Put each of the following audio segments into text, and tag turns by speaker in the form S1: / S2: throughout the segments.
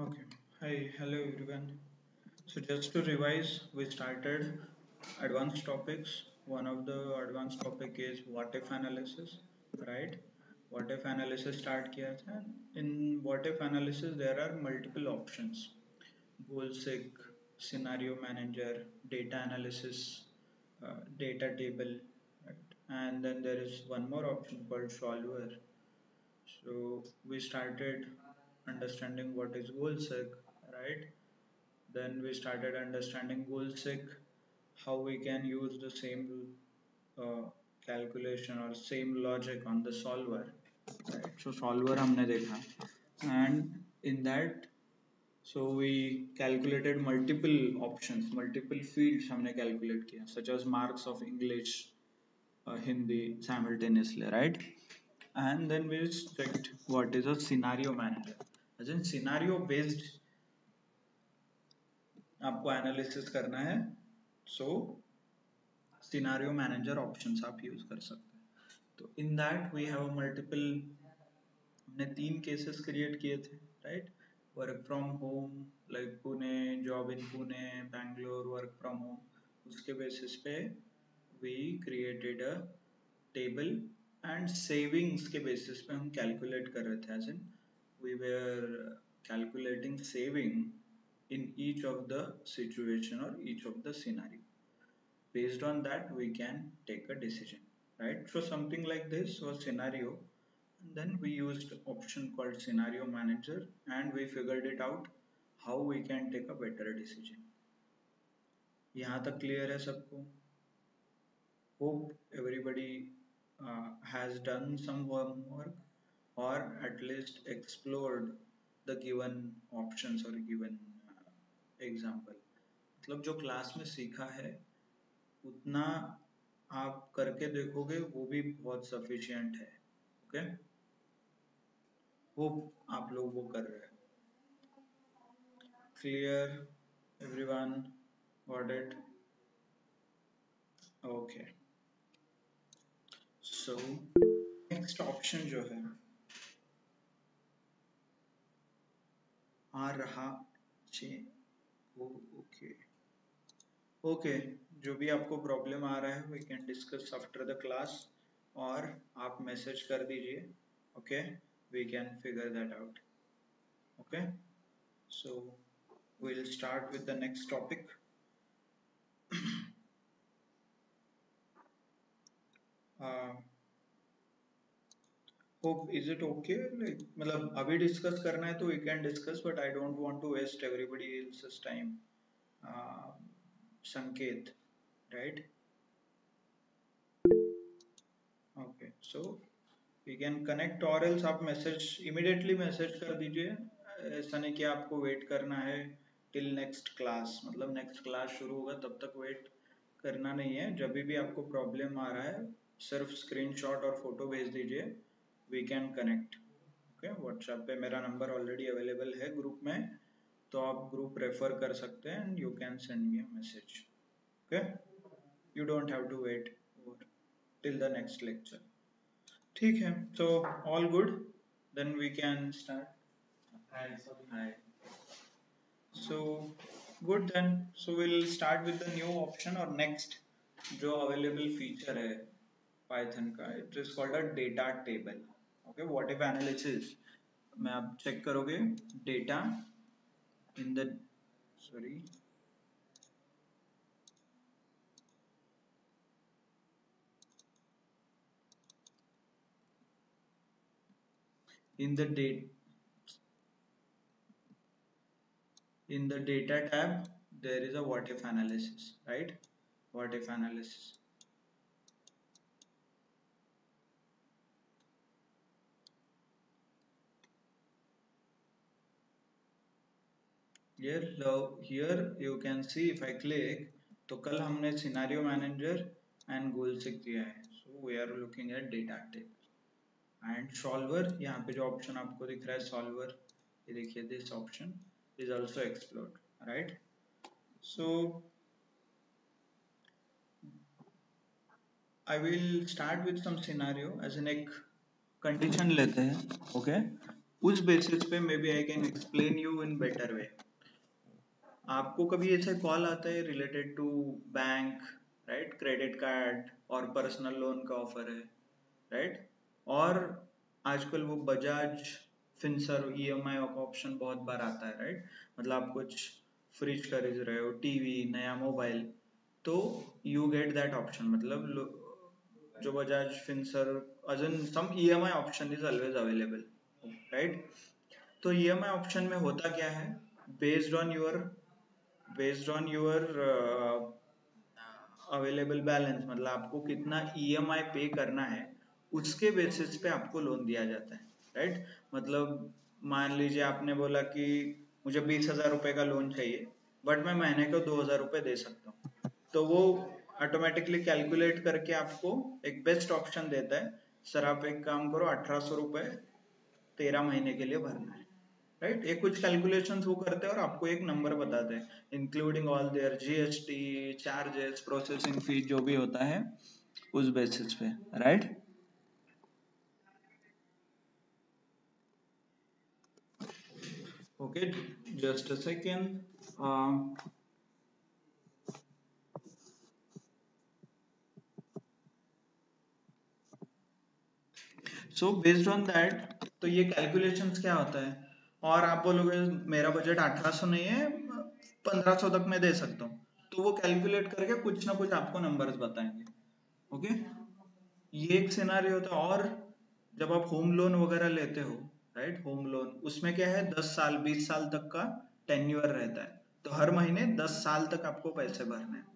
S1: Okay. Hi, hello everyone. So just to revise, we started advanced topics. One of the advanced topic is what if analysis, right? What if analysis start किया था. In what if analysis, there are multiple options: goal seek, scenario manager, data analysis, data table, right? And then there is one more option called solver. So we started understanding what is goal seek, right? Then we started understanding goal seek, how we can use the same uh, calculation or same logic on the solver, right? So solver हमने देखा, and in that, so we calculated multiple options, multiple fields हमने calculate किया, such as marks of English, Hindi simultaneously, right? And then we checked what is a scenario manager. As in scenario based आपको analysis करना है, so scenario manager options आप use कर सकते हैं. तो in that we have multiple, हमने तीन केसेस क्रिएट किए थे, right? Work from home, like Pune, job in Pune, Bangalore, work from home. उसके बेसिस पे we created a table, and savings के बेसिस पे हम कैलकुलेट कर रहे थे. As in we were calculating saving in each of the situation or each of the scenario. Based on that, we can take a decision, right? So something like this was scenario, and then we used option called scenario manager, and we figured it out how we can take a better decision. यहाँ तक clear है सबको? Hope everybody has done some homework, or at least explored the given options or given example. मतलब जो class में सीखा है उतना आप करके देखोगे वो भी बहुत सफिशिएंट है. ओके, होप आप लोग वो कर रहे हैं. Clear everyone? Got it? Okay. So next option जो है आ रहा चे वो. ओके ओके, जो भी आपको प्रॉब्लम आ रहा है we can discuss after the class, और आप मैसेज कर दीजिए. Okay, we can figure that out. Okay, so we'll start with the next topic. uh, hope is it okay, like मतलब अभी डिस्कस करना है तो we can discuss, but I don't want to waste everybody else's time. uh, संकेत, right? Okay, so we can connect, or else आप message immediately message कर दीजिए. ऐसा नहीं कि आपको वेट करना है टिल नेक्स्ट क्लास, मतलब नेक्स्ट क्लास शुरू होगा तब तक वेट करना नहीं है. जब भी आपको प्रॉब्लम आ रहा है सिर्फ स्क्रीनशॉट और फोटो भेज दीजिए, we can connect. Okay, WhatsApp पे मेरा नंबर ऑलरेडी अवेलेबल है ग्रुप में, तो आप ग्रुप रेफर कर सकते हैं, and you can send me a message. Okay, you don't have to wait till the next lecture. ठीक है, so all good, then we can start. Hi. So good then. So we'll start with the new option or next जो available feature है Python का. It is called a data table. Okay, what if analysis में आप check करोगे data in the, sorry, in the date, in the data tab there is a what if analysis, right? What if analysis. Here you can see if I click, तो कल हमने scenario manager and गोल से किया है. So we are looking at data table and solver. यहाँ पे जो option आपको दिख रहा है सॉल्वर, ये देखिए, this option is also explored, right? So I will start with some scenario. As in एक कंडीशन लेते हैं. ओके, उस बेसिस पे maybe I can explain you in better way. आपको कभी ऐसे कॉल आता है related to bank, right, credit card और पर्सनल लोन का ऑफर है, राइट, और आजकल वो बजाज फिनसर्व ईएमआई का ऑप्शन बहुत बार आता है, राइट, मतलब आप कुछ फ्रिज खरीद रहे हो, टीवी, नया मोबाइल, तो यू गेट दैट ऑप्शन, मतलब जो Bajaj Finserv as in some EMI option is always available, right? तो EMI ऑप्शन में होता क्या है, based on your based on your available balance, मतलब आपको कितना ईएमआई पे करना है उसके बेसिस पे आपको लोन दिया जाता है, राइट। मतलब मान लीजिए आपने बोला कि मुझे 20,000 रुपए का लोन चाहिए, बट मैं महीने को 2,000 रुपए दे सकता हूँ, तो वो ऑटोमेटिकली कैलकुलेट करके आपको एक बेस्ट ऑप्शन देता है, सर आप एक काम करो, 1,800 रुपए 13 महीने के लिए भरना है, राइट। ये कुछ कैलकुलेशंस वो करते हैं और आपको एक नंबर बताते हैं, including all their GST charges processing fee जो भी होता है उस बेसिस पे, right. Okay, just a second. So based on that, तो ये कैलकुलेशंस क्या होता है, और आप बोलोगे मेरा बजट 1,800 नहीं है, 1,500 तक मैं दे सकता हूँ, तो वो कैलकुलेट करके कुछ ना कुछ आपको नंबर्स बताएंगे। ओके, ये एक सिनारियो होता है। और जब आप होम लोन वगैरह लेते हो, राइट, होम लोन उसमें क्या है, 10 साल 20 साल तक का टेन्योर रहता है, तो हर महीने 10 साल तक आपको पैसे भरने हैं।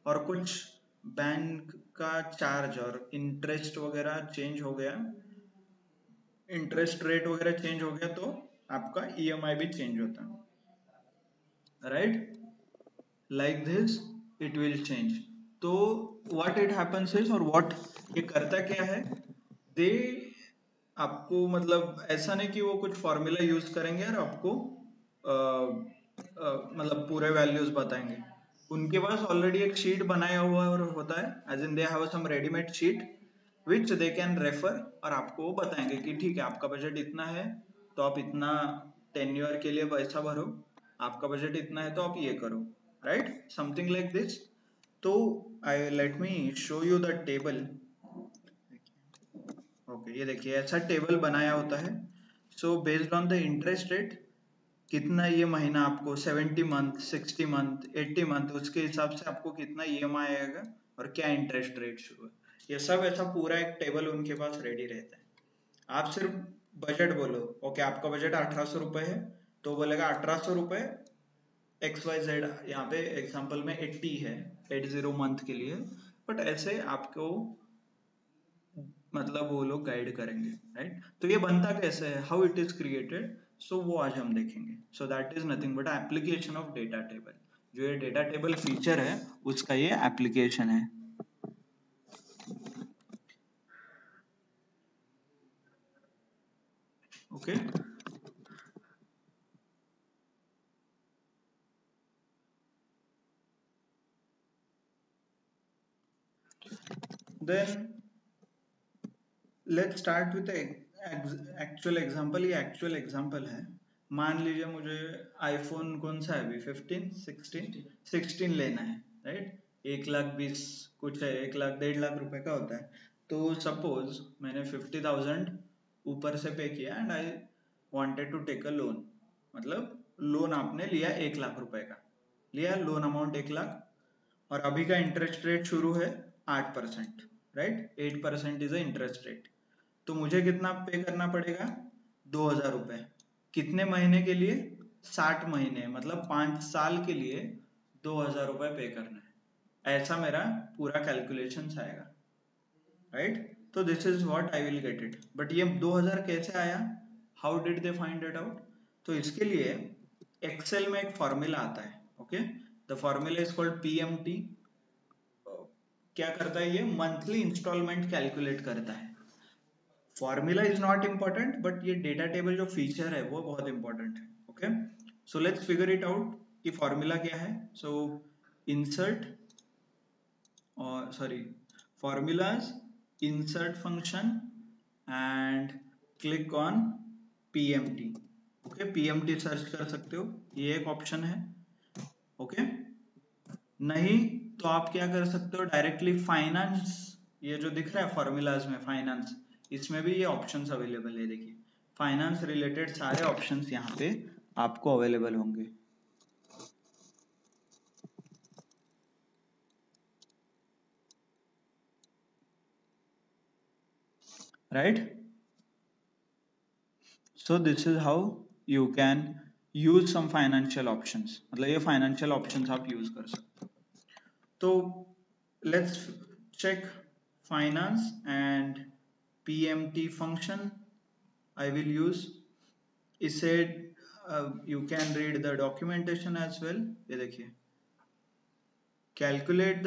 S1: और कुछ बैंक का चार्ज और इंटरेस्ट वगैरह चेंज हो गया, इंटरेस्ट रेट वगैरह चेंज हो गया, तो आपका ईएमआई भी चेंज होता है, right, like this it will change. तो व्हाट इट हैपेंस इज, और व्हाट ये करता क्या है, दे आपको, मतलब ऐसा नहीं कि वो कुछ फॉर्मूला यूज करेंगे और आपको मतलब पूरे वैल्यूज बताएंगे, उनके पास ऑलरेडी एक शीट बनाया हुआ और होता है, as in they have some readymade sheet which they can refer, और आपको वो बताएंगे कि ठीक है आपका बजट इतना है तो आप इतना टेन्योर के लिए पैसा भरो, आपका बजट इतना है तो आप ये करो, राइट, समथिंग लाइक दिस। तो I let me show you the table. Okay, ये देखिए ऐसा टेबल बनाया होता है। So based on the interest rate, कितना ये महीना आपको 70 मंथ 60 मंथ 80 मंथ, उसके हिसाब से आपको कितना ईएमआई आएगा और क्या इंटरेस्ट रेट शुरू है, ये सब ऐसा पूरा एक टेबल उनके पास रेडी रहता है। आप सिर्फ बजट बोलो, ओके आपका बजट 1,800 रुपए है, तो बोलेगा 1,800 रुपए XYZ, यहाँ पे एग्जाम्पल में 80 है, 80 मंथ के लिए, बट ऐसे आपको मतलब वो लोग गाइड करेंगे, राइट। तो ये बनता कैसे है, हाउ इट इज क्रिएटेड, सो वो आज हम देखेंगे। सो that is nothing but application of data table, जो ये डेटा टेबल फीचर है उसका ये एप्लीकेशन है। Okay, then let's start with actual example. ये एक्चुअल एग्जांपल है। मान लीजिए मुझे आईफोन कौन सा है अभी, 15 16 लेना है, राइट, 1,20,000 कुछ है, 1,00,000 1,50,000 रुपए का होता है। तो सपोज मैंने 50,000 ऊपर से पे किया and I wanted to take a loan, मतलब लोन आपने लिया 1,00,000 रुपए का, लिया लोन अमाउंट 1,00,000, और अभी का इंटरेस्ट रेट शुरू है 8%, राइट, 8% इज इंटरेस्ट रेट। तो मुझे कितना पे करना पड़ेगा, 2,000 रुपए, कितने महीने के लिए, 60 महीने, मतलब 5 साल के लिए 2,000 रुपए पे करना है, ऐसा मेरा पूरा कैलकुलेशन आएगा, राइट। तो this is what I will get it, but ये 2,000 कैसे आया, how did they find it out. तो इसके लिए एक्सेल में एक फॉर्मूला आता है, okay, the formula is called PMT. क्या करता है ये, मंथली इंस्टॉलमेंट कैलकुलेट करता है। Formula is not important, but ये डेटा टेबल जो फीचर है वो बहुत इंपॉर्टेंट है। Okay, so let's figure it out कि फॉर्मूला क्या है। सो इंसर्ट, और sorry, formulas, insert function and click on PMT, okay, PMT search कर सकते हो, ये एक ऑप्शन है, ओके। नहीं तो आप क्या कर सकते हो, डायरेक्टली फाइनेंस, ये जो दिख रहा है फॉर्मूलाज में फाइनेंस, इसमें भी ये ऑप्शंस अवेलेबल है, देखिए फाइनेंस रिलेटेड सारे ऑप्शंस यहाँ पे आपको अवेलेबल होंगे, right. So this is how you can use some financial options, मतलब ये फाइनेंशियल ऑप्शंस आप यूज कर सकते हो। तो let's check finance and PMT function I will use. इसे you can read the documentation as well, ये देखिए, calculate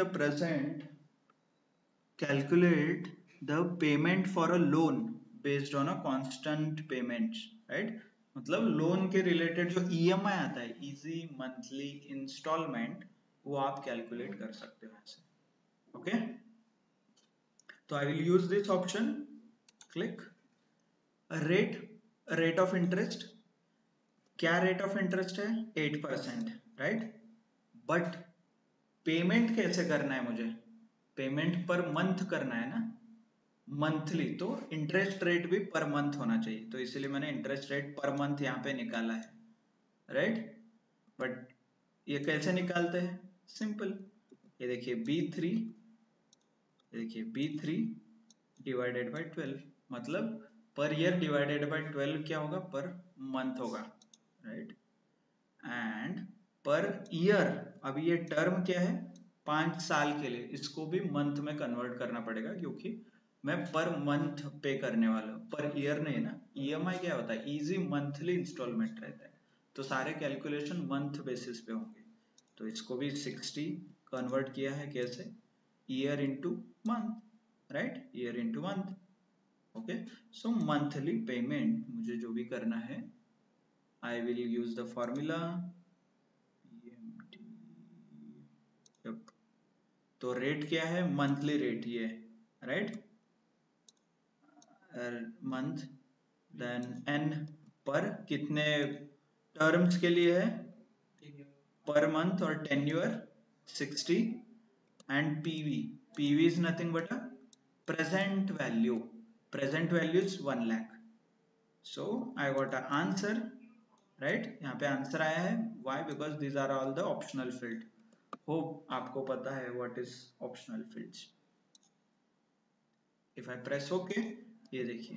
S1: the payment for a loan based on a constant payments, right। मतलब loan के रिलेटेड जो EMI आता है, easy monthly instalment, वो आप कैलकुलेट कर सकते हो ऐसे, ओके। तो I will use this option, click rate of interest, क्या रेट ऑफ इंटरेस्ट है, 8%, राइट। बट पेमेंट कैसे करना है मुझे, पेमेंट पर मंथ करना है ना, मंथली, तो इंटरेस्ट रेट भी पर मंथ होना चाहिए, तो इसीलिए मैंने इंटरेस्ट रेट पर मंथ यहाँ पे निकाला है, राइट। बट ये कैसे निकालते हैं, सिंपल, ये देखिए B3, ये देखिए B3 डिवाइडेड बाई 12, मतलब पर ईयर डिवाइडेड बाई 12 क्या होगा, पर मंथ होगा, राइट। एंड पर ईयर, अभी ये टर्म क्या है, 5 साल के लिए, इसको भी मंथ में कन्वर्ट करना पड़ेगा, क्योंकि मैं पर मंथ पे करने वाला हूँ, पर ईयर नहीं ना। EMI क्या होता है, इजी मंथली इंस्टॉलमेंट रहता है, तो सारे कैलकुलेशन मंथ बेसिस पे होंगे, तो इसको भी 60 कन्वर्ट किया है कैसे, year into month, right, year into month, okay. सो मंथली पेमेंट मुझे जो भी करना है, आई will use the formula PMT, तो रेट क्या है, मंथली रेट ये, राइट, मंथ, देन n, पर कितने टर्म्स के लिए है, पर मंथ, और tenure 60, and PV is nothing but a present value, is 1 lakh, so I got an answer, right। यहाँ पे आंसर आया है, why, because these are all the optional field, hope आपको पता है what is optional fields। If I press okay, ये देखिए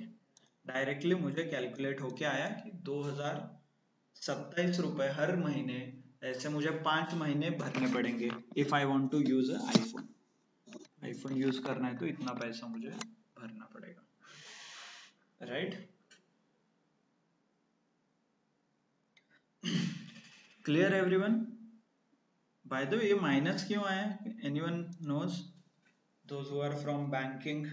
S1: directly मुझे कैलकुलेट होके आया कि 2027 रुपए हर महीने, ऐसे मुझे 5 महीने भरने पड़ेंगे, if I want to use iPhone use करना है तो इतना पैसा मुझे भरना पड़ेगा, right. Clear everyone. By the way ये माइनस क्यों आया, anyone knows, those who are from banking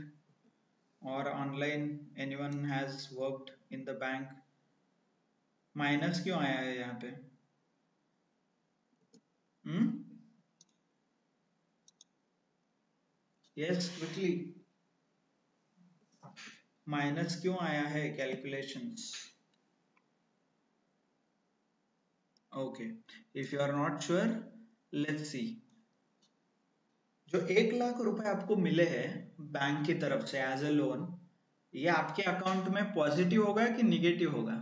S1: और online, anyone has worked in the bank, minus क्यों आया है यहाँ पे, यस क्विकली, माइनस क्यों आया है calculations, okay. If you are not sure, let's see, जो 1 लाख रुपए आपको मिले हैं बैंक की तरफ से एज ए लोन, ये आपके अकाउंट में पॉजिटिव होगा कि निगेटिव होगा,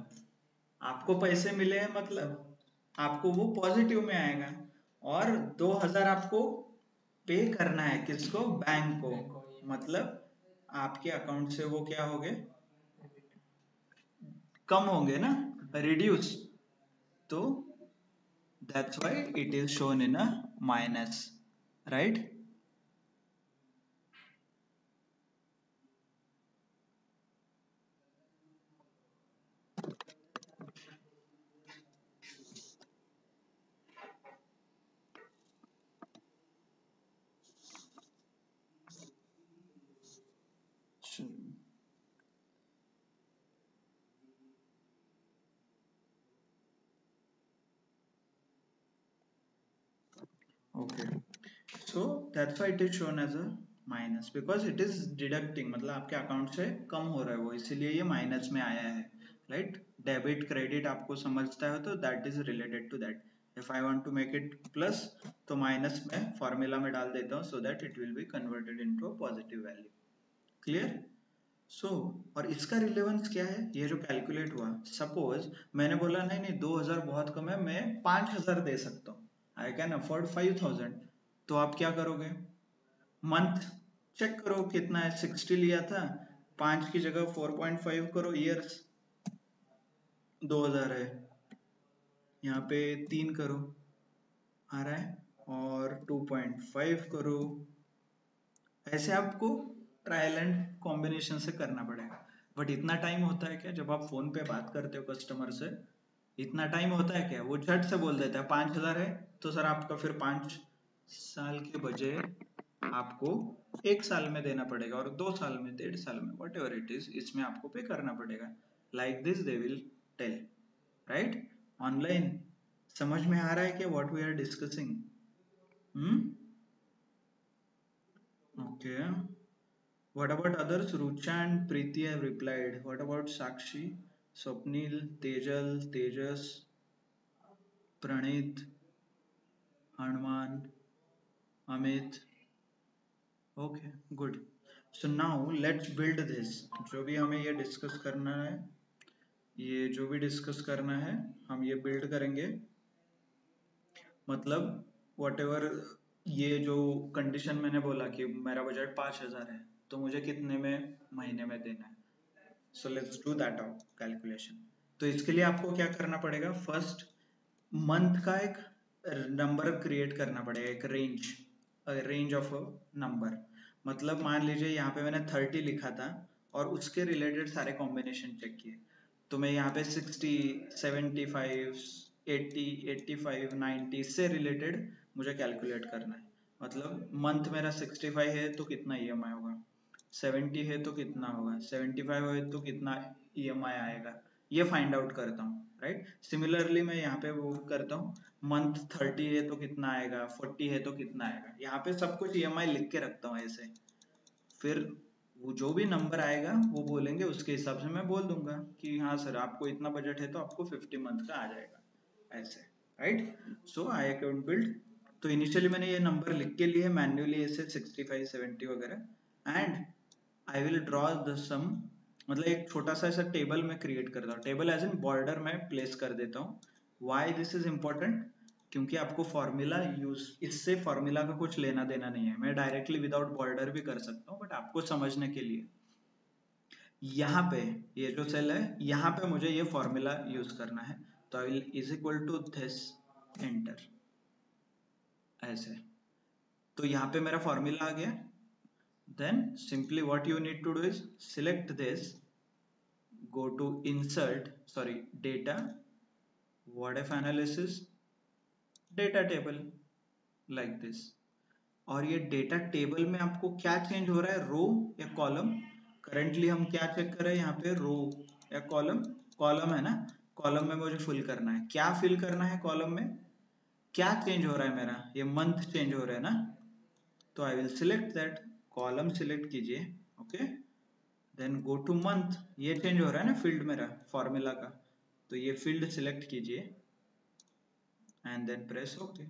S1: आपको पैसे मिले हैं मतलब आपको वो पॉजिटिव में आएगा, और 2000 आपको पे करना है, किसको, बैंक को, मतलब आपके अकाउंट से वो क्या हो गए, कम होंगे ना, रिड्यूस, तो that's why it is shown in a minus, right। Okay, so that's why it is shown as a minus, because it is deducting, मतलब आपके अकाउंट से कम हो रहा है वो, इसीलिए ये माइनस में आया है, राइट? डेबिट क्रेडिट आपको समझता है तो that is related to that. If I want to make it plus तो माइनस में फॉर्मूला में डाल देता हूँ, so that it will be converted into a positive value. Clear? So और इसका रिलेवेंस क्या है, ये जो कैलकुलेट हुआ, सपोज मैंने बोला नहीं नहीं 2000 बहुत कम है, मैं 5000 दे सकता हूँ, आई कैन अफोर्ड 5000. तो आप क्या करोगे, मंथ चेक करो कितना है, 60 लिया था, 5 की जगह 4.5 करो, ईयर्स 2000 है, यहाँ पे 3 करो आ रहा है, और 2.5 करो. ऐसे आपको ट्रायल एंड कॉम्बिनेशन से करना पड़ेगा. बट इतना टाइम होता है क्या जब आप फोन पे बात करते हो कस्टमर से, इतना टाइम होता है क्या, वो झट से बोल देता है 5000 है, तो सर आपका फिर 5 साल के बजाय आपको 1 साल में देना पड़ेगा, और 2 साल में, 1.5 साल में, वट एवर इट इज, इसमें आपको पे करना पड़ेगा. Like this they will tell, right? Online समझ में आ रहा है क्या what we are discussing? Okay. What about others? Rucha and Preeti have replied. What about Sakshi, Swapnil, Tejal, Tejas, Pranit, Hanuman, Amit? Okay, good. So now let's build this. जो भी हमें ये डिस्कस करना है, ये जो भी डिस्कस करना है हम ये बिल्ड करेंगे. मतलब whatever, ये जो कंडीशन मैंने बोला कि मेरा बजट 5000 है, तो मुझे कितने में महीने में देना है. So let's do that out calculation. तो इसके लिए आपको क्या करना पड़ेगा, फर्स्ट मंथ का एक नंबर क्रिएट करना पड़ेगा, एक रेंज ऑफ नंबर. मतलब मान लीजिए यहाँ पे मैंने 30 लिखा था और उसके रिलेटेड सारे कॉम्बिनेशन चेक किए, तो मैं यहाँ पे 60, 75, 80, 85, 90 से रिलेटेड मुझे कैलकुलेट करना है. मतलब मंथ मेरा 65 है तो कितना ईएमआई होगा, 70 है तो कितना होगा, 75 है तो कितना ईएमआई आएगा, ये फाइंड आउट करता हूँ, राइट? सिमिलरली मैं यहाँ पे वो करता हूँ, मंथ 30 है तो कितना आएगा, 40 है तो कितना आएगा, यहाँ पे सब कुछ ईएमआई लिख के रखता हूँ ऐसे. फिर वो जो भी नंबर आएगा वो बोलेंगे, उसके हिसाब से मैं बोल दूंगा कि हाँ सर आपको इतना बजट है तो आपको 50 मंथ का आ जाएगा, ऐसे, right? So I account build. तो इनिशियली मैंने ये नंबर लिख के लिए मैन्युअली ऐसे 65, 70 वगैरह, and I will draw the sum. मतलब एक छोटा सा ऐसा टेबल में क्रिएट करता हूँ, टेबल एज इन बॉर्डर में प्लेस कर देता हूँ. वाई दिस इज इम्पोर्टेंट, क्योंकि आपको फॉर्मूला यूज, इससे फॉर्मूला का कुछ लेना देना नहीं है, मैं डायरेक्टली विदाउट बॉर्डर भी कर सकता हूँ, बट आपको समझने के लिए यहाँ पे ये जो सेल है यहाँ पे मुझे ये फॉर्मूला यूज करना है. तो I will is equal to this, enter, ऐसे. तो यहाँ पे मेरा फॉर्मूला आ गया. then simply what you need to do is select this, go to insert, sorry, data, what if analysis, data table, like this. और ये डेटा टेबल में आपको क्या चेंज हो रहा है, रो या कॉलम? करेंटली हम क्या चेक कर रहे हैं यहाँ पे, रो या कॉलम? कॉलम है ना, कॉलम में मुझे फिल करना है. क्या फिल करना है कॉलम में, क्या चेंज हो रहा है मेरा, ये मंथ चेंज हो रहा है ना, तो I will select that, column select कीजिए, okay. Then go to month, ये चेंज हो रहा है ना फील्ड मेरा फॉर्मूला का, तो ये फील्ड सिलेक्ट कीजिए एंड देन प्रेस ओके.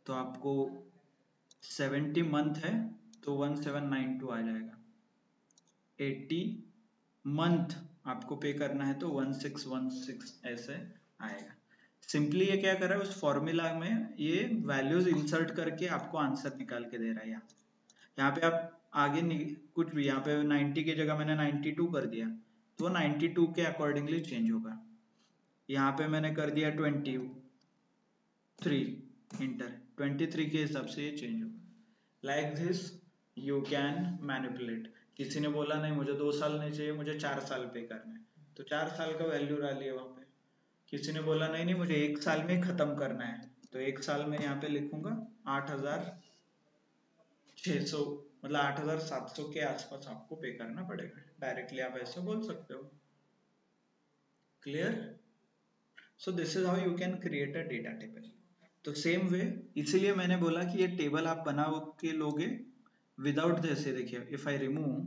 S1: तो आपको 70 मंथ है तो 1792 आ जाएगा. 80 मंथ आपको पे करना है तो 1616 ऐसे आएगा. सिंपली ये क्या कर रहा है, उस फॉर्मूला में ये वैल्यूज इंसर्ट करके आपको आंसर निकाल के दे रहा है. यहाँ पे आप आगे कुछ भी, यहाँ पे 90 की जगह मैंने 92 कर दिया तो 92 के अकॉर्डिंगली चेंज होगा. यहाँ पे मैंने कर दिया 23, इंटर, 23 के हिसाब से ये चेंज होगा. Like this you can manipulate. किसी ने बोला नहीं मुझे 2 साल नहीं चाहिए, मुझे 4 साल पे करना है, तो 4 साल का वैल्यू डालिए वहां पे. किसी ने बोला नहीं नहीं मुझे 1 साल में खत्म करना है, तो 1 साल में यहाँ पे लिखूंगा 8600, मतलब 8700 के आसपास आपको पे करना पड़ेगा. डायरेक्टली आप ऐसे बोल सकते हो. Clear? So this is how you can create a data table. तो सेम वे, इसीलिए मैंने बोला कि ये टेबल आप बना के लोगे विदाउट जैसे, देखिए इफ आई रिमूव,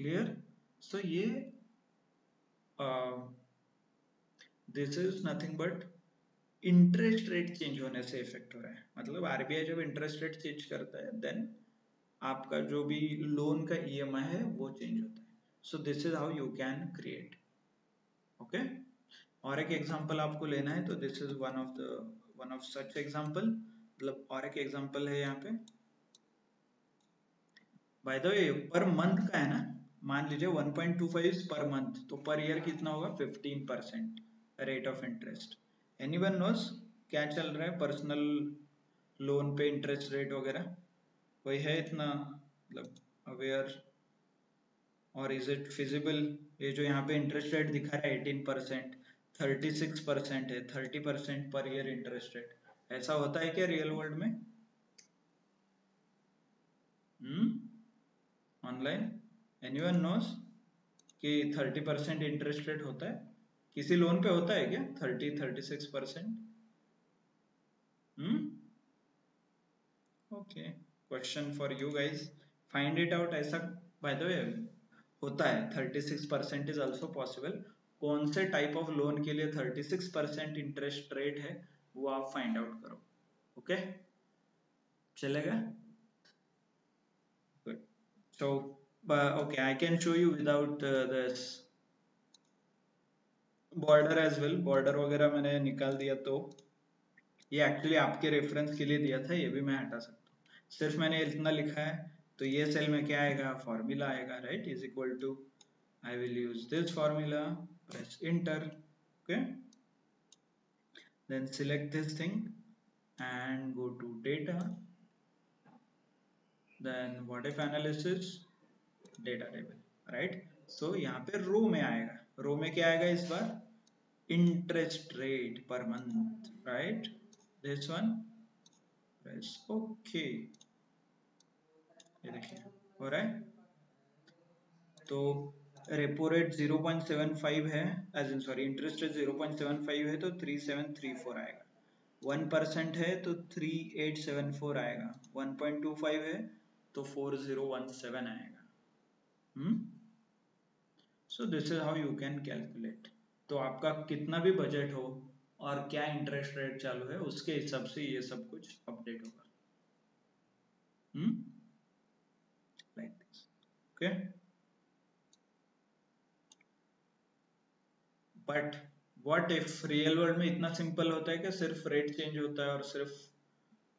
S1: क्लियर? सो ये this is nothing but interest rate change होने से इफेक्ट हो रहा है। मतलब आरबीआई जब इंटरेस्ट रेट चेंज करता है देन आपका जो भी लोन का ईएमआई है वो चेंज होता है। सो this is how you can create. Okay, और एक एग्जांपल आपको लेना है तो this is one of such example. मतलब और एक एग्जांपल है यहाँ पे, bye the way per month का है ना, मान लीजिए 1.25 पर मंथ, तो पर ईयर कितना होगा 15% rate of interest. Anyone nose क्या चल रहा है पर्सनल लोन पे इंटरेस्ट रेट वगैरह? कोई है इतना मतलब अवेयर, और इज इट फिजिबल? ये जो यहाँ पे इंटरेस्ट रेट दिखा रहा है 18%, 36% है, 30% पर ईयर इंटरेस्ट रेट, ऐसा होता है क्या रियल वर्ल्ड में? ऑनलाइन एनीवन नोस कि 30% इंटरेस्ट रेट होता है? किसी लोन पे होता है क्या 36%? Okay, question for you guys, find it out. ऐसा बाय द वे होता है, 36% इज ऑल्सो पॉसिबल। कौन से टाइप ऑफ लोन के लिए 36% इंटरेस्ट रेट है वो आप फाइंड आउट करो। ओके, चलेगा? Good. So okay, I can show you without this border as well. Border वगैरह मैंने निकाल दिया, तो ये एक्चुअली आपके रेफरेंस के लिए दिया था, ये भी मैं हटा सकता हूँ। सिर्फ मैंने इतना लिखा है, तो ये सेल में क्या आएगा, फॉर्मूला आएगा, right? Is equal to, I will use this formula, press enter, okay? Then select this thing and go to data, then what if analysis, data table, right? So यहाँ पे रो में आएगा, रो में क्या आएगा इस बार, interest rate per month, right? This one, press okay, ये देखिए हो रहा है। तो रेपो रेट 0.75 है, as in sorry interest rate 0.75 है तो 3734 आएगा। 1% है तो 3874 आएगा। 1.25 है तो 4017 आएगा। सो this is how you can calculate. तो आपका कितना भी बजट हो और क्या इंटरेस्ट रेट चालू है उसके हिसाब से ये सब कुछ अपडेट होगा। Like this, okay? But what if real world में इतना सिंपल होता है कि सिर्फ रेट चेंज होता है और सिर्फ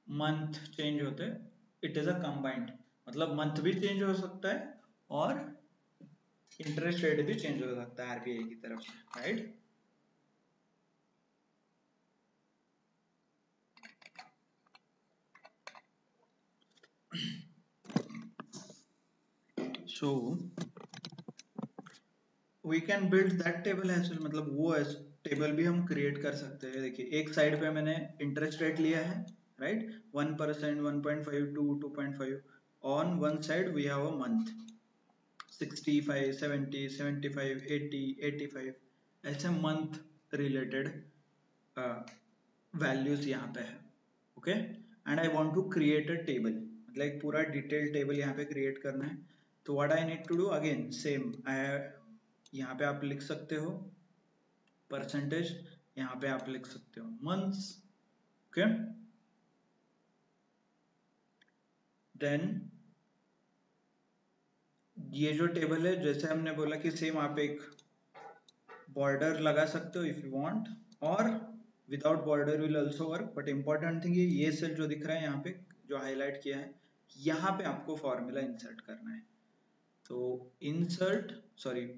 S1: मंथ चेंज होते हैं? इट इज अ कंबाइंड, मतलब मंथ भी चेंज हो सकता है और इंटरेस्ट रेट भी चेंज हो सकता है आरबीआई की तरफ से, right? So we can build that table as well, मतलब वो टेबल भी हम क्रिएट कर सकते हैं। देखिए एक साइड पे मैंने इंटरेस्ट रेट लिया है, right? 1%, 1.52, 2.5। On one side we have a month, 65, 70, 75, 80, 85, ऐसे मंथ रिलेटेड वैल्यूज यहाँ पे है। Okay, and I want to create a table, मतलब एक पूरा डिटेल टेबल यहाँ पे क्रिएट करना है। तो what I need to do, again same, यहाँ पे आप लिख सकते हो परसेंटेज, यहाँ पे आप लिख सकते हो मंथ्स, ओके? देन ये जो टेबल है, जैसे हमने बोला कि सेम आप एक बॉर्डर लगा सकते हो इफ यू वांट, और without border will also work. But important thing ये सेल जो दिख रहा है यहाँ पे जो हाईलाइट किया है, यहाँ पे आपको फॉर्मूला इंसर्ट करना है। तो insert, sorry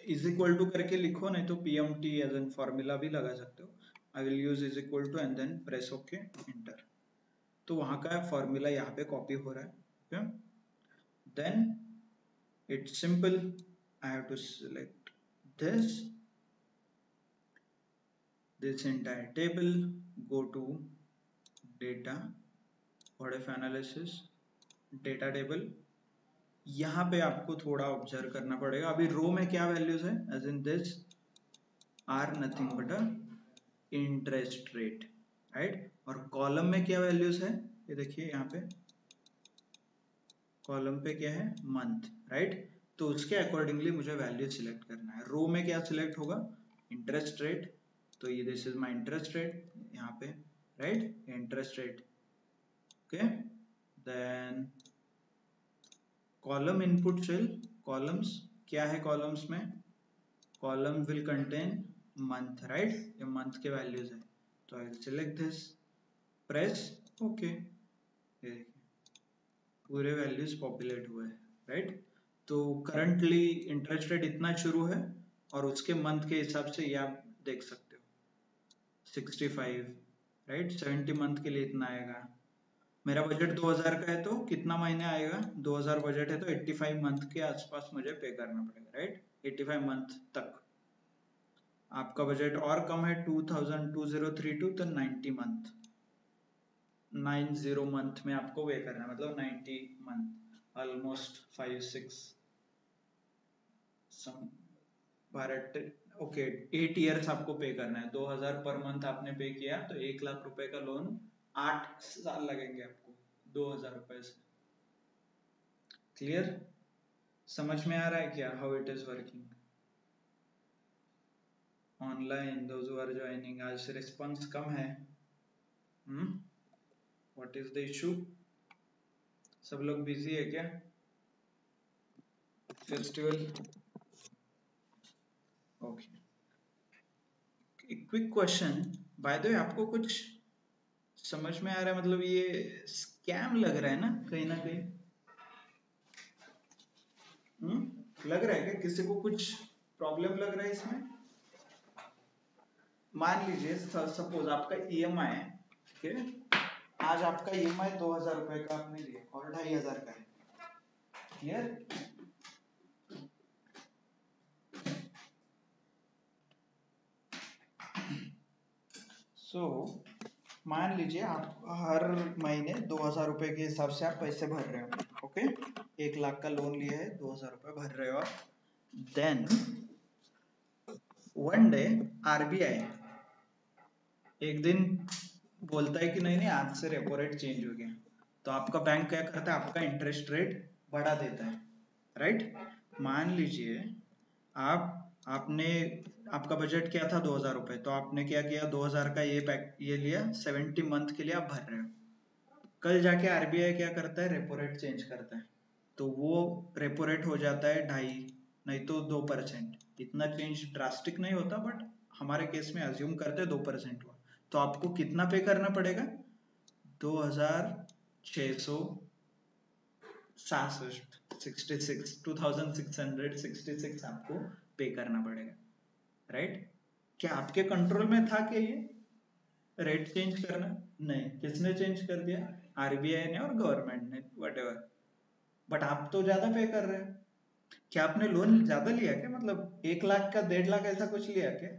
S1: is equal to करके लिखो, नहीं तो pmt एज एन फॉर्मूला भी लगा सकते हो। I will use is equal to and then press okay enter. तो वहां का फॉर्मूला यहाँ पे कॉपी हो रहा है। Then it's simple, I have to select this entire table, go to data, what if analysis, data table। यहाँ पे आपको थोड़ा ऑब्जर्व करना पड़ेगा। अभी रो में क्या वैल्यूज है, as in this are nothing but a interest rate, right? और कॉलम में क्या वैल्यूज है, ये देखिए यहाँ पे कॉलम पे क्या है, मंथ, राइट। तो उसके अकॉर्डिंगली मुझे वैल्यू सिलेक्ट करना है। रो में क्या सिलेक्ट होगा, इंटरेस्ट रेट, तो ये this is my interest rate यहाँ पे, right, interest rate, okay. Then column input cell, columns क्या है, कॉलम्स में column will contain month, right, ये मंथ के वैल्यूज है, तो I select this, press okay, ये देखिए पूरे वैल्यूज पॉपुलेट हुए हैं, राइट। तो करंटली इंटरेस्ट रेट इतना शुरू है और उसके मंथ के हिसाब से ये आप देख सकते हो 65, राइट, 70 मंथ के लिए इतना आएगा। मेरा बजट 2000 का है तो कितना महीने आएगा, 2000 बजट है तो 85 मंथ के आसपास मुझे पे करना पड़ेगा, राइट, 85 मंथ तक। आपका बजट और कम है 2032 तो 90 मंथ, 90 मंथ में आपको पे करना है, मतलब 90 मंथ, ऑलमोस्ट 5-6 सम भारत, ओके 8 इयर्स आपको पे करना है। 2000 पर मंथ आपने पे किया तो 1 लाख रुपए का लोन 8 साल लगेंगे आपको 2000 रुपए से। क्लियर, समझ में आ रहा है क्या, how it is working online? Those who are joining, आज रिस्पांस कम है, व्हाट इज द इशू, सब लोग बिजी है क्या, festival, okay. Quick question, bye the वे आपको कुछ समझ में आ रहा है, मतलब ये स्कैम लग रहा है ना कहीं, लग रहा है क्या, किसी को कुछ प्रॉब्लम लग रहा है इसमें? मान लीजिए सपोज आपका ईएमआई है, ठीक है, आज आपका ईएमआई 2000 रुपए का आपने लिया और 2500 का है, क्लियर। सो मान लीजिए आप हर महीने 2000 रुपए के हिसाब से आप पैसे भर रहे हो, ओके, 1 लाख का लोन लिया है, 2000 रुपए भर रहे हो आप। देन वन डे आरबीआई एक दिन बोलता है कि नहीं नहीं आज से रेपो रेट चेंज हो गया, तो आपका बैंक क्या करता है, आपका इंटरेस्ट रेट बढ़ा देता है, राइट। मान लीजिए आप आपने आपका बजट क्या था 2000 रुपए, तो आपने क्या किया, 2000 का ये लिया, 70 मंथ के लिए आप भर रहे हो। कल जाके आरबीआई क्या करता है, रेपो रेट चेंज करता है, तो वो रेपो रेट हो जाता है 2.5 नहीं तो 2%। इतना चेंज ड्रास्टिक नहीं होता, बट हमारे केस में अज्यूम करते हैं 2% हुआ, तो आपको कितना पे करना पड़ेगा, 2666, 2666 आपको पे करना पड़ेगा, राइट। क्या आपके कंट्रोल में था क्या ये रेट चेंज करना? नहीं, किसने चेंज कर दिया, आरबीआई ने और गवर्नमेंट ने, वट, बट आप तो ज्यादा पे कर रहे हैं। क्या आपने लोन ज्यादा लिया क्या, मतलब 1 लाख का 1.5 लाख ऐसा कुछ लिया क्या?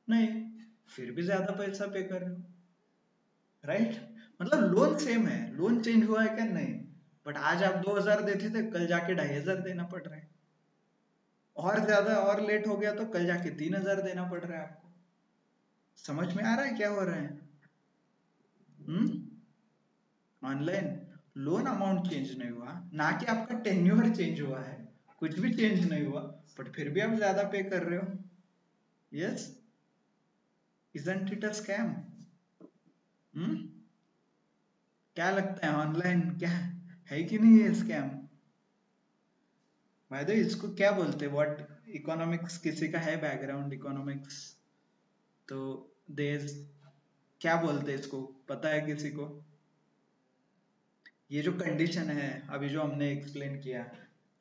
S1: नहीं, फिर भी ज्यादा पैसा पे कर रहे हो, राइट। मतलब लोन सेम है, लोन चेंज हुआ है क्या, नहीं, बट आज आप 2000 देते थे, कल जाके 2500 देना पड़ रहा है, और ज्यादा और लेट हो गया तो कल जाके 3000 देना पड़ रहा है आपको। समझ में आ रहा है क्या हो रहा है? ऑनलाइन लोन अमाउंट चेंज नहीं हुआ, ना कि आपका टेन्योर चेंज हुआ है, कुछ भी चेंज नहीं हुआ, बट फिर भी आप ज्यादा पे कर रहे हो। Yes, isn't it a scam? क्या लगता है, ऑनलाइन क्या है कि नहीं है स्कैम? भाई तो इसको क्या बोलते हैं, व्हाट, इकोनॉमिक्स किसी का है बैकग्राउंड इकोनॉमिक्स, तो देश क्या बोलते हैं इसको, पता है किसी को? ये जो कंडीशन है अभी जो हमने एक्सप्लेन किया,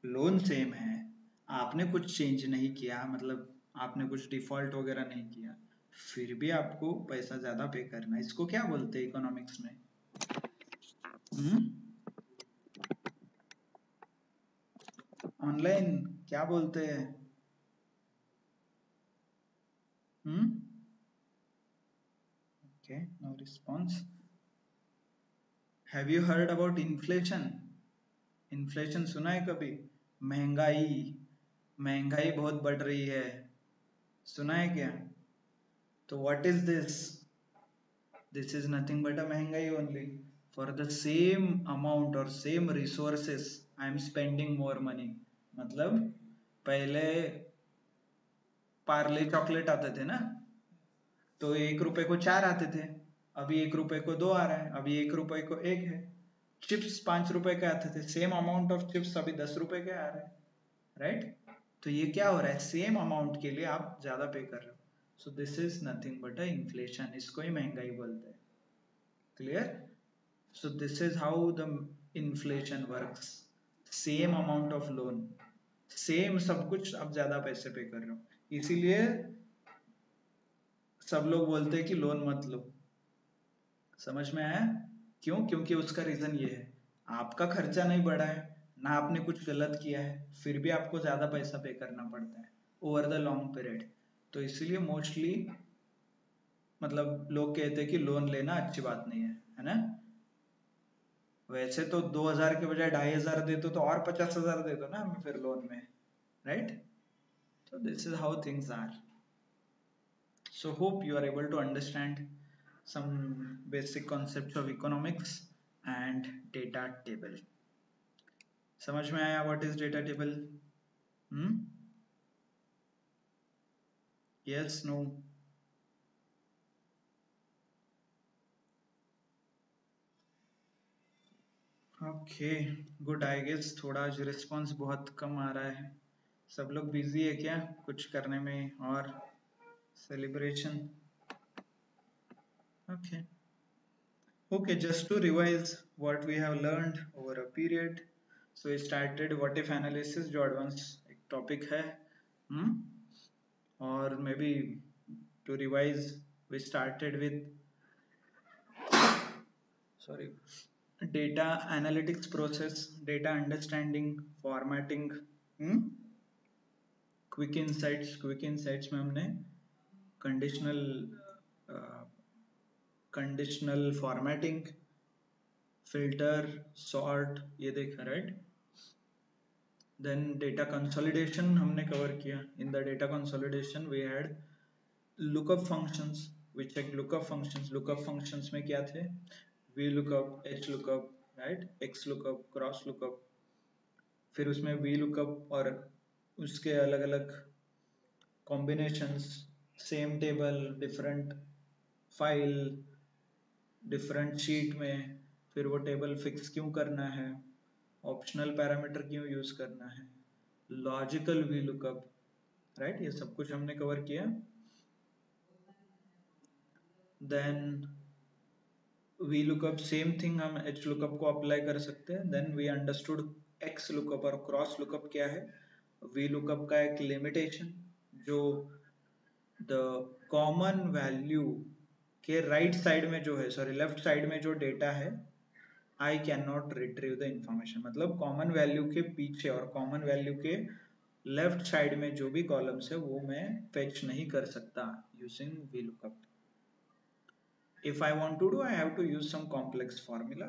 S1: लोन सेम है, आपने कुछ चेंज नहीं किया, मतलब आपने कुछ डिफॉल्ट वगैरह नहीं किया, फिर भी आपको पैसा ज्यादा पे करना है, इसको क्या बोलते हैं इकोनॉमिक्स में? ऑनलाइन क्या बोलते हैं? Hmm, okay, no response. Have you heard about inflation? Inflation सुना है कभी? महंगाई, महंगाई बहुत बढ़ रही है, सुना है क्या? तो what is this? This is nothing but a महंगाई only. for the same amount or same resources I am spending more money. मतलब पहले पार्ले चॉकलेट आते थे ना, तो 1 रुपए को 4 आते थे, अभी 1 रुपए को 2 आ रहा है, अभी 1 रुपए को 1 है। चिप्स 5 रुपए के आते थे, सेम अमाउंट ऑफ चिप्स अभी 10 रुपए के आ रहे हैं, राइट? तो ये क्या हो रहा है, सेम अमाउंट के लिए आप ज्यादा पे कर रहे हो। सो this is nothing but a inflation, इसको ही महंगाई बोलते हैं। Clear? So this is how the inflation works. Same amount of loan, same सब कुछ, आप ज्यादा पैसे पे कर रहे हो, इसीलिए सब लोग बोलते हैं कि लोन मत लो। समझ में आया? क्यों? क्योंकि उसका रीजन ये है, आपका खर्चा नहीं बढ़ा है ना, आपने कुछ गलत किया है, फिर भी आपको ज्यादा पैसा पे करना पड़ता है ओवर द लॉन्ग पीरियड। तो इसीलिए मोस्टली मतलब लोग कहते हैं कि लोन लेना अच्छी बात नहीं है ना? वैसे तो 2,000 के बजाय 2,500 दे दो तो और 50,000 दे दो ना हमें फिर लोन में, right? So this is how things are. So hope you are able to understand some basic concepts of economics and data table. समझ में आया what is data table? Yes, no? Okay, good. I guess थोड़ा आज response बहुत कम आ रहा है। सब लोग बिजी है क्या कुछ करने में और celebration? Okay, just to revise what we have learned over a period. So we started what if analysis, जो advanced एक topic है, और maybe to revise we started with data analytics process, data understanding, formatting, quick insights में हमने conditional formatting, filter, sort ये देखा, right? Then data consolidation हमने cover किया. In the data consolidation we had lookup functions, we checked lookup functions. Lookup functions में क्या थे? VLOOKUP, HLOOKUP, right? XLOOKUP, cross lookup. फिर उसमें VLOOKUP और उसके अलग अलग combinations, same table, different file, different sheet में, फिर वो table fix क्यों करना है, ऑप्शनल पैरामीटर क्यों यूज करना है, लॉजिकल VLOOKUP, राइट? ये सब कुछ हमने कवर किया. देन VLOOKUP सेम थिंग हम HLOOKUP को अप्लाई कर सकते हैं. देन वी अंडरस्टूड XLOOKUP और क्रॉस लुकअप क्या है. VLOOKUP का एक लिमिटेशन, जो द कॉमन वैल्यू के राइट साइड में जो है, सॉरी लेफ्ट साइड में जो डेटा है, I can not retrieve the information. मतलब कॉमन वैल्यू के पीछे और कॉमन वैल्यू के लेफ्ट साइड में जो भी कॉलम्स है वो मैं फेच नहीं कर सकता using VLOOKUP. If I want to do, I have to use some complex formula.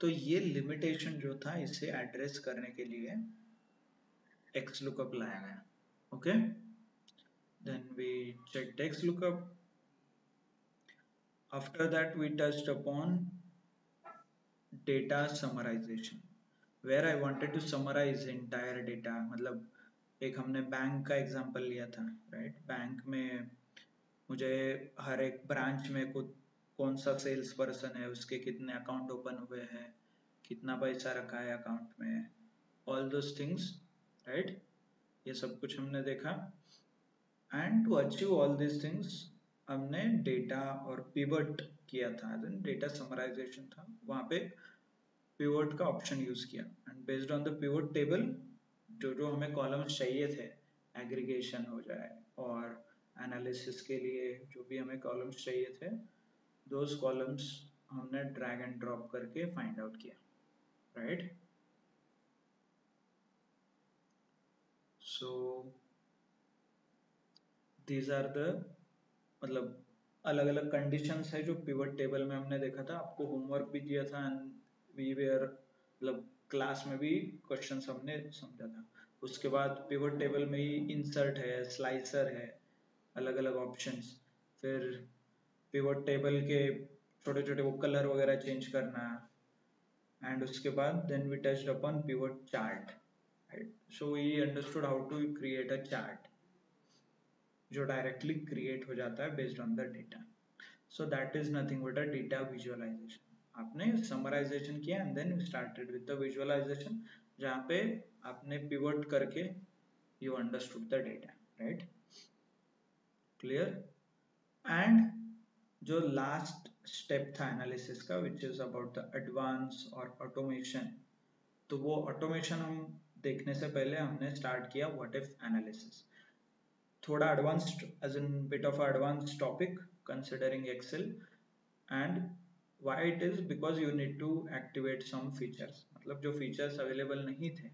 S1: तो ये लिमिटेशन जो था, इसे एड्रेस करने के लिए XLOOKUP लाया गया. Okay, then we checked XLOOKUP. After that we touched upon data summarization, where I wanted to summarize entire data. मतलब एक हमने बैंक का एग्जांपल लिया था, राइट? बैंक में मुझे हर एक ब्रांच में कौन सा सेल्स पर्सन है, उसके कितने अकाउंट ओपन हुए हैं, कितना पैसा रखा है अकाउंट में, ऑल दोस थिंग्स, राइट? ये सब कुछ हमने देखा. And to achieve all this things हमने डेटा और पिवट किया था. डेटा समराइजेशन था, वहां पे पिवट का ऑप्शन यूज किया. And based on the pivot table, जो जो हमें कॉलम्स चाहिए थे, एग्रीगेशन हो जाए और एनालिसिस के लिए जो भी हमें कॉलम्स चाहिए थे, दोज कॉलम्स हमने ड्रैग एंड ड्रॉप करके फाइंड आउट किया, right? So these are the, मतलब अलग अलग कंडीशंस है जो पिवट टेबल में हमने देखा था. आपको होमवर्क भी दिया था एंड वी वेयर, मतलब क्लास में भी क्वेश्चंस हमने समझा था. उसके बाद पिवट टेबल में ही इंसर्ट है, स्लाइसर है, अलग अलग ऑप्शंस. फिर पिवट टेबल के छोटे छोटे वो कलर वगैरह चेंज करना, एंड उसके बाद then we touched upon pivot chart, right. So we understood how to create a chart जो डायरेक्टली क्रिएट हो जाता है based on the data. So that is nothing but a data visualization. आपने summarization किया and then started with the visualization, जहाँ पे आपने pivot करके you understood the data, right. Clear. And जो लास्ट स्टेप था एनालिसिस का which is about the advance और ऑटोमेशन, तो वो ऑटोमेशन हम देखने से पहले हमने स्टार्ट किया व्हाट इफ एनालिसिस. थोड़ा advanced as in bit of advance topic considering Excel, and why it is because you need to activate some features. मतलब जो फीचर्स अवेलेबल नहीं थे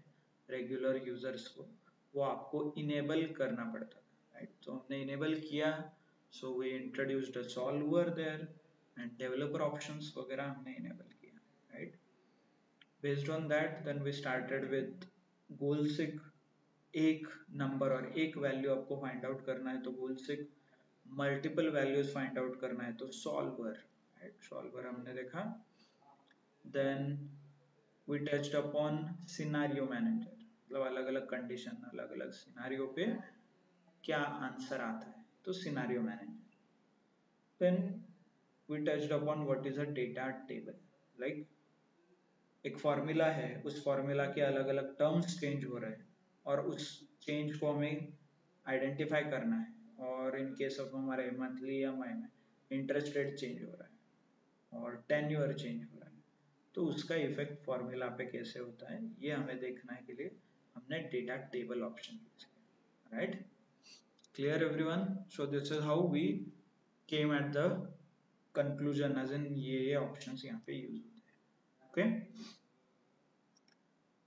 S1: रेगुलर यूजर्स को, वो आपको इनेबल करना पड़ता था, राइट. तो हमने इनेबल किया. So we introduced a solver there and developer options वगैरह हमने इनेबल किया, right. Based on that then we started with goal seek. एक नंबर और एक वैल्यू आपको फाइंड आउट करना है तो goal seek, multiple values find out करना है तो सॉल्वर, राइट. सॉल्वर हमने देखा. Then we touched upon scenario manager, मतलब अलग अलग कंडीशन, अलग अलग सिनारियो पे क्या आंसर आता है तो scenario manager. Then we touched upon what is a data table. Like एक फॉर्मूला है, उस फॉर्मूला के अलग अलग टर्म्स चेंज हो रहे हैं और उस चेंज को हमें आइडेंटिफाई करना है. और इन केस ऑफ हमारे मंथली EMI में इंटरेस्ट रेट चेंज हो रहा है और टेन्योर चेंज हो रहा है, तो उसका इफेक्ट फॉर्मूला पे कैसे होता है ये हमें देखना है के लिए हमने डेटा टेबल ऑप्शन यूज किया, right. Clear everyone. So this is how we came at the conclusion, as in ये ऑप्शंस यहाँ पे यूज होते हैं. Okay.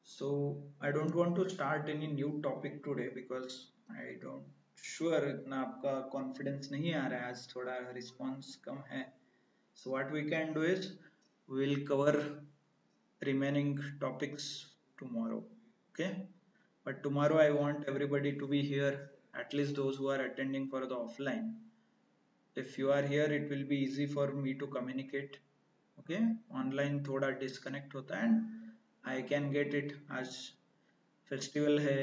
S1: So I don't want to start any new topic today because I don't sure इतना आपका confidence नहीं आ रहा है, आज थोड़ा response कम है. So what we can do is we will cover remaining topics tomorrow, okay. But tomorrow I want everybody to be here, at least those who are attending for the offline. If you are here it will be easy for me to communicate, okay. Online थोड़ा disconnect होता है and I can get it. आज festival है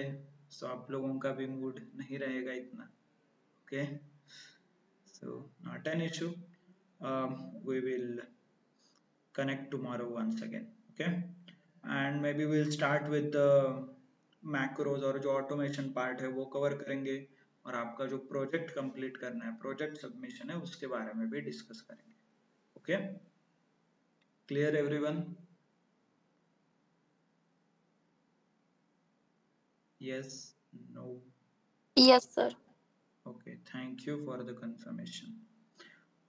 S1: सो आप लोगों का भी mood नहीं रहेगा इतना, okay. So not an issue. We will connect tomorrow once again, okay. And maybe we'll start with the macros और जो ऑटोमेशन पार्ट है वो कवर करेंगे, और आपका जो प्रोजेक्ट कंप्लीट करना है, प्रोजेक्ट सबमिशन है, उसके बारे में भी डिस्कस करेंगे, okay. Clear everyone. Yes, no.
S2: Yes, sir.
S1: Okay, thank you for the confirmation.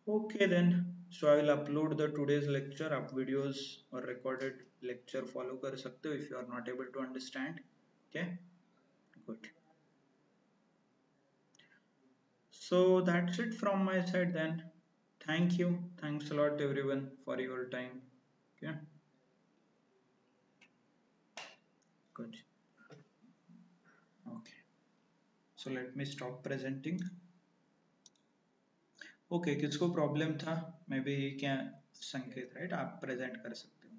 S1: Okay then, so I will upload the today's lecture. आप videos और recorded lecture follow कर सकते हो if you are not able to understand. Okay, good. So that's it from my side then. Thank you. Thanks a lot everyone for your time. Okay, good. Okay, so let me stop presenting. Okay, किसको problem था? May be क्या संकेत, right, आप present कर सकते हो.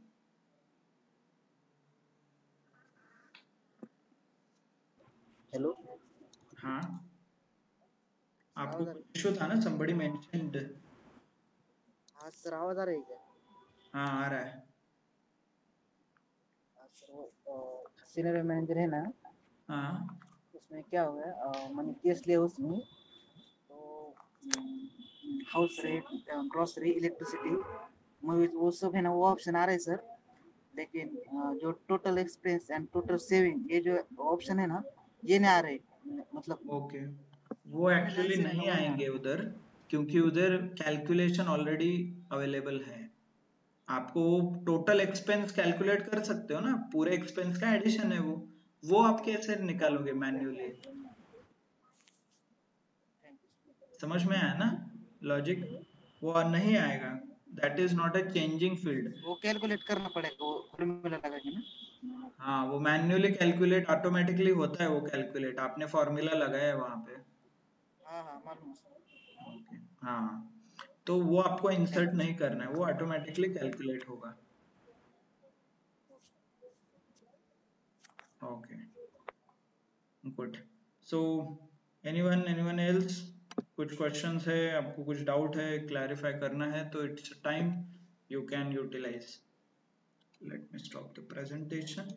S3: Hello.
S1: हाँ, आपको कुछ इशू था ना? somebody mentioned.
S3: हाँ सर, आवाज आ रही है क्या?
S1: हाँ आ रहा है.
S3: सर वो सीनियर मैनेजर है ना,
S1: हाँ
S3: उसमें क्या हो गया, मैंने केस लिया उसमें, तो हाउस रेट, ग्रोसरी, इलेक्ट्रिसिटी, वो सब है ना, वो ऑप्शन आ रहे हैं सर. लेकिन जो total expense and total saving, ये जो ऑप्शन है ना, ये नहीं आ रहे. मतलब
S1: ओके, वो एक्चुअली नहीं आएंगे उधर, क्योंकि उधर कैलकुलेशन ऑलरेडी अवेलेबल है. आपको टोटल एक्सपेंस कैलकुलेट कर सकते हो ना, पूरे एक्सपेंस का एडिशन है वो आप कैसे निकालोगे मैन्युअली? समझ में आया ना लॉजिक? वो नहीं आएगा. That is not a changing field.
S3: वो कैलकुलेट करना पड़ेगा, वो फॉर्मूला लगा के ना.
S1: हाँ, वो मैन्युअली कैलकुलेट ऑटोमेटिकली होता है. वो कैलकुलेट आपने फॉर्मूला लगाया है वहां पे.
S3: हाँ हाँ मालूम है सर.
S1: ओके, हाँ. तो वो आपको इंसर्ट नहीं करना है, वो ऑटोमेटिकली कैलकुलेट होगा। Okay, good. So anyone else, कुछ क्वेश्चंस है, आपको कुछ डाउट है, क्लैरिफाई करना है, तो it's time, you can utilize. Let me stop the presentation.